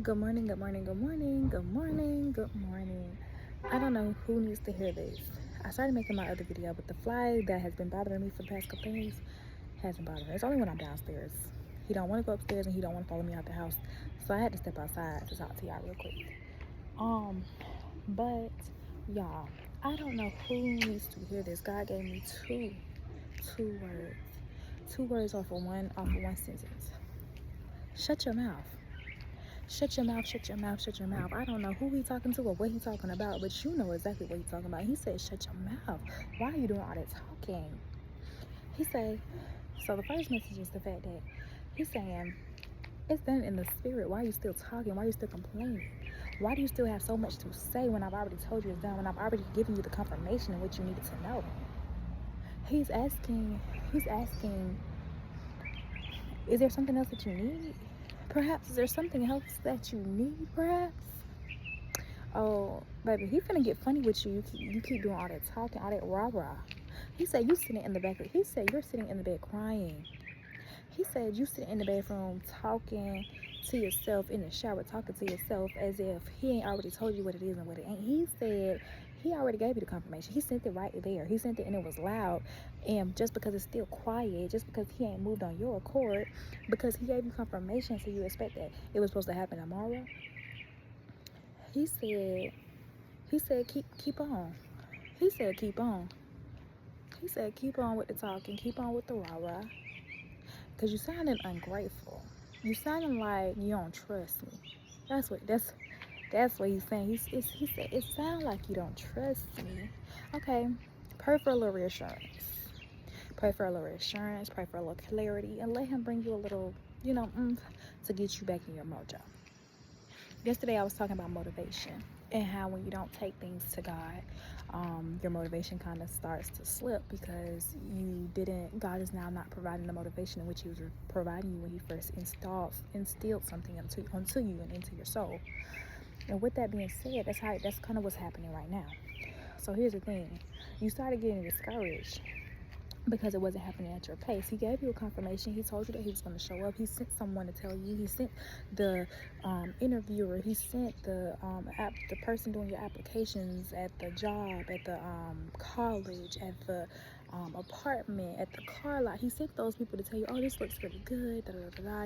Good morning, good morning, good morning, good morning, good morning. I don't know who needs to hear this. I started making my other video, but the fly that has been bothering me for the past couple days hasn't bothered me. It's only when I'm downstairs. He don't want to go upstairs and he don't want to follow me out the house. So I had to step outside to talk to y'all real quick. Um, but y'all, I don't know who needs to hear this. God gave me two words. Two words off of one sentence. Shut your mouth. Shut your mouth, shut your mouth, shut your mouth. I don't know who he talking to or what he talking about, but you know exactly what he talking about. He said, shut your mouth. Why are you doing all that talking? He said, so the first message is the fact that he's saying, it's done in the spirit. Why are you still talking? Why are you still complaining? Why do you still have so much to say when I've already told you it's done, when I've already given you the confirmation of what you needed to know? He's asking, is there something else that you need? Perhaps is there something else that you need, perhaps? Oh, baby, he finna get funny with you. You keep doing all that talking, all that rah-rah. He said you sitting in the back. He said you're sitting in the bed crying. He said you sitting in the bedroom talking to yourself in the shower, talking to yourself as if he ain't already told you what it is and what it ain't. He said he already gave you the confirmation. He sent it right there. He sent it and it was loud. And just because it's still quiet, just because he ain't moved on your accord, because he gave you confirmation, so you expect that it was supposed to happen tomorrow. He said keep on. He said keep on. He said keep on with the talking, keep on with the rah-rah. Cause you sounding ungrateful. You sounding like you don't trust me. That's what he's saying. He said it sounds like you don't trust me. Okay. Pray for a little reassurance. Pray for a little reassurance, pray for a little clarity, and let him bring you a little, to get you back in your mojo. Yesterday I was talking about motivation and how when you don't take things to God, your motivation kind of starts to slip because God is now not providing the motivation in which he was providing you when he first instilled something onto you and into your soul. And with that being said, that's kind of what's happening right now. So here's the thing. You started getting discouraged because it wasn't happening at your pace. He gave you a confirmation. He told you that he was going to show up. He sent someone to tell you. He sent the interviewer. He sent the person doing your applications at the job, at the college, at the apartment, at the car lot. He sent those people to tell you, oh, this looks really good. Da, da, da, da.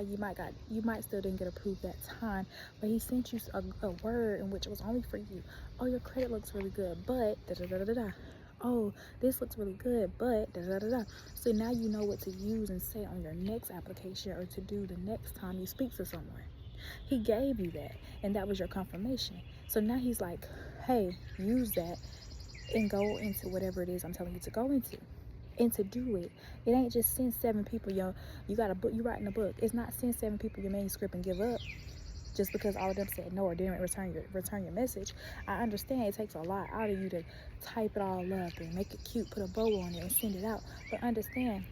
You might still didn't get approved that time, but he sent you a word in which it was only for you. Oh, your credit looks really good, but da da da da da. Oh, this looks really good, but da da da da. So now you know what to use and say on your next application or to do the next time you speak to someone. He gave you that, and that was your confirmation. So now he's like, hey, use that and go into whatever it is I'm telling you to go into. And to do it, it ain't just send 7 people you got a book, you writing a book. It's not send 7 people your manuscript and give up just because all of them said no or didn't return your message. I understand it takes a lot out of you to type it all up and make it cute, put a bow on it and send it out. But understand,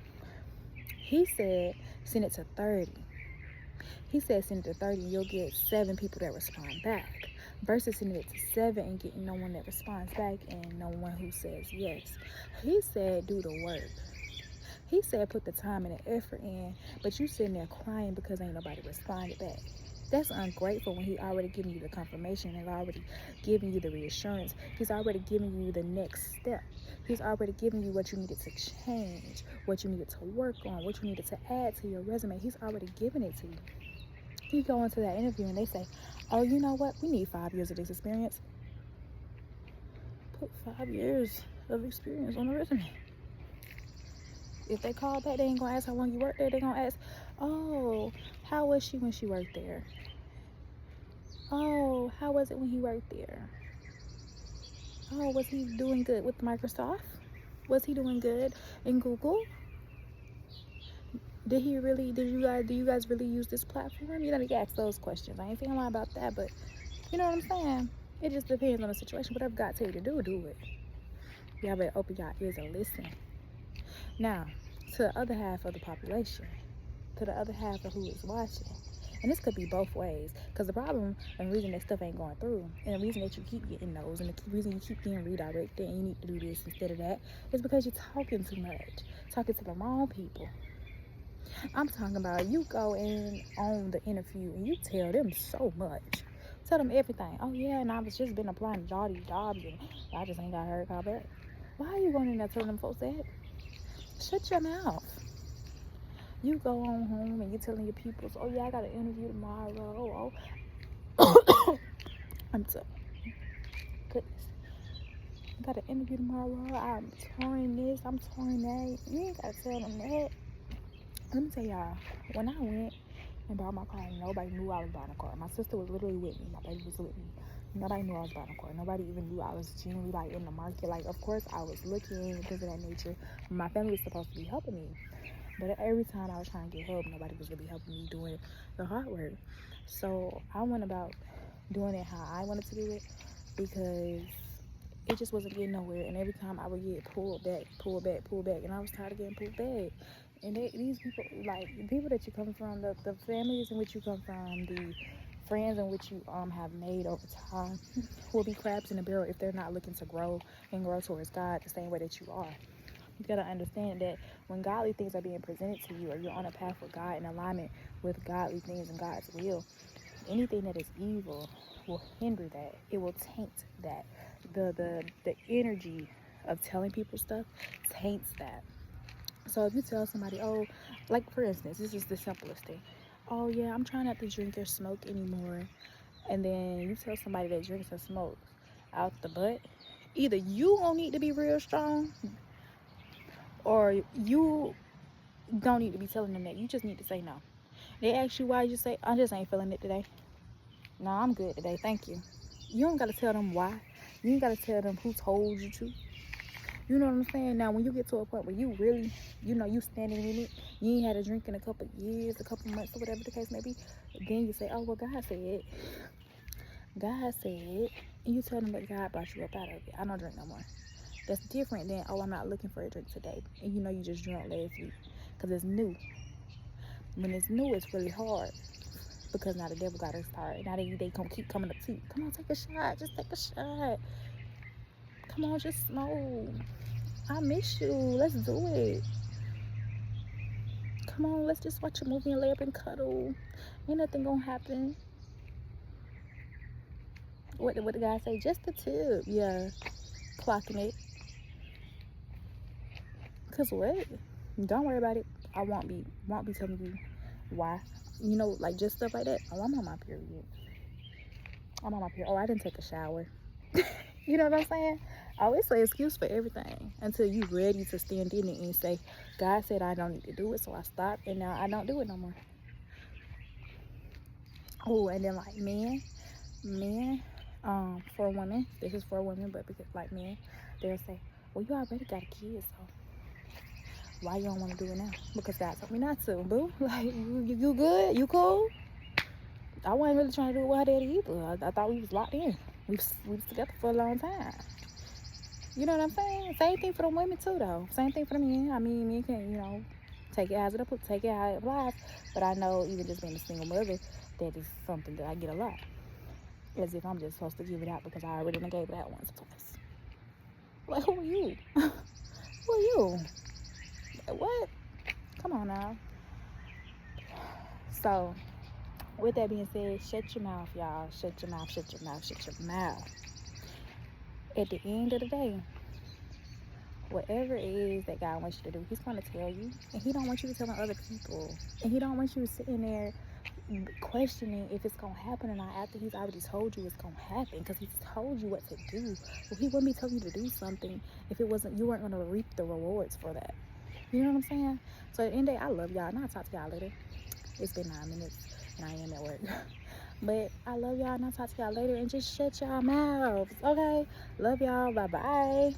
he said send it to 30. He said send it to 30 and you'll get 7 people that respond back. Versus sending it to 7 and getting no one that responds back and no one who says yes. He said do the work. He said put the time and the effort in, but you sitting there crying because ain't nobody responded back. That's ungrateful when he already giving you the confirmation and already giving you the reassurance. He's already giving you the next step. He's already giving you what you needed to change, what you needed to work on, what you needed to add to your resume. He's already giving it to you. You go into that interview and they say, oh, you know what? We need 5 years of this experience. Put 5 years of experience on the resume. If they call back, they ain't gonna ask how long you worked there. They gonna ask, oh, how was she when she worked there? Oh, how was it when he worked there? Oh, was he doing good with Microsoft? Was he doing good in Google? Do you guys really use this platform? You know, you ask those questions. I ain't saying a lot about that, but you know what I'm saying? It just depends on the situation. Whatever God tell you to do it. Y'all better open your ears and listen. Now, to the other half of the population, to the other half of who is watching. And this could be both ways. Because the problem and the reason that stuff ain't going through, and the reason that you keep getting those, and the reason you keep getting redirected and you need to do this instead of that, is because you're talking too much. Talking to the wrong people. I'm talking about you go in on the interview and you tell them so much. Tell them everything. Oh yeah, and I was just been applying to all these jobs and I just ain't got heard call back. Why are you going in there telling them folks that? Shut your mouth. You go on home and you telling your peoples, oh yeah, I got an interview tomorrow. Oh, I'm so goodness. I got an interview tomorrow. I'm touring this. I'm touring that. You ain't gotta tell them that. Let me tell y'all, when I went and bought my car, nobody knew I was buying a car. My sister was literally with me. My baby was with me. Nobody knew I was buying a car. Nobody even knew I was genuinely like in the market. Like, of course, I was looking, things of that nature. My family was supposed to be helping me. But every time I was trying to get help, nobody was really helping me doing the hard work. So I went about doing it how I wanted to do it because it just wasn't getting nowhere. And every time I would get pulled back, and I was tired of getting pulled back. And these people, like the people that you come from, the families in which you come from, the friends in which you have made over time, will be crabs in the barrel if they're not looking to grow and grow towards God the same way that you are. You gotta understand that when godly things are being presented to you, or you're on a path with God in alignment with godly things and God's will, anything that is evil will hinder that. It will taint that. The energy of telling people stuff taints that. So if you tell somebody, oh, like for instance, this is the simplest thing. Oh yeah, I'm trying not to drink or smoke anymore. And then you tell somebody that drinks or smokes out the butt, either you gonna need to be real strong, or you don't need to be telling them that. You just need to say no. They ask you why, you say, I just ain't feeling it today. No, I'm good today, thank you. You don't gotta tell them why. You ain't gotta tell them who told you to. You know what I'm saying? Now, when you get to a point where you really, you standing in it, you ain't had a drink in a couple years, a couple months, or whatever the case may be, then you say, oh, well, God said, and you tell them that God brought you up out of it. I don't drink no more. That's different than, oh, I'm not looking for a drink today, and you just drank last week, because it's new. When it's new, it's really hard, because now the devil got us started. Now they gonna keep coming up to you. Come on, take a shot. Just take a shot. Come on, just smoke. I miss you. Let's do it. Come on, let's just watch a movie and lay up and cuddle. Ain't nothing gonna happen. What the guy say? Just the tip. Yeah, clocking it. Cause what? Don't worry about it. I won't be telling you why. Like just stuff like that. Oh, I'm on my period. Oh, I didn't take a shower. You know what I'm saying? I always say excuse for everything until you ready to stand in it and say, God said I don't need to do it, so I stopped, and now I don't do it no more. Oh, and then like men, for women, this is for women, but because like men, they'll say, well, you already got a kid, so why you don't want to do it now? Because God told me not to, boo. Like, you good? You cool? I wasn't really trying to do it with her daddy either. I thought we was locked in. We was together for a long time. You know what I'm saying? Same thing for the women too, though. Same thing for the men. I mean, men can, take it how it applies. But I know, even just being a single mother, that is something that I get a lot. As if I'm just supposed to give it out because I already done gave it out once or twice. Like, who are you? Who are you? What? Come on now. So, with that being said, shut your mouth, y'all. Shut your mouth, shut your mouth, shut your mouth. At the end of the day, whatever it is that God wants you to do, He's going to tell you. And He don't want you to tell other people. And He don't want you sitting there questioning if it's going to happen or not after He's already told you it's going to happen. Because He's told you what to do. Well, He wouldn't be telling you to do something if you weren't going to reap the rewards for that. You know what I'm saying? So at the end of the day, I love y'all. And I'll talk to y'all later. It's been 9 minutes and I am at work. But I love y'all and I'll talk to y'all later. And just shut y'all mouths, okay? Love y'all. Bye-bye.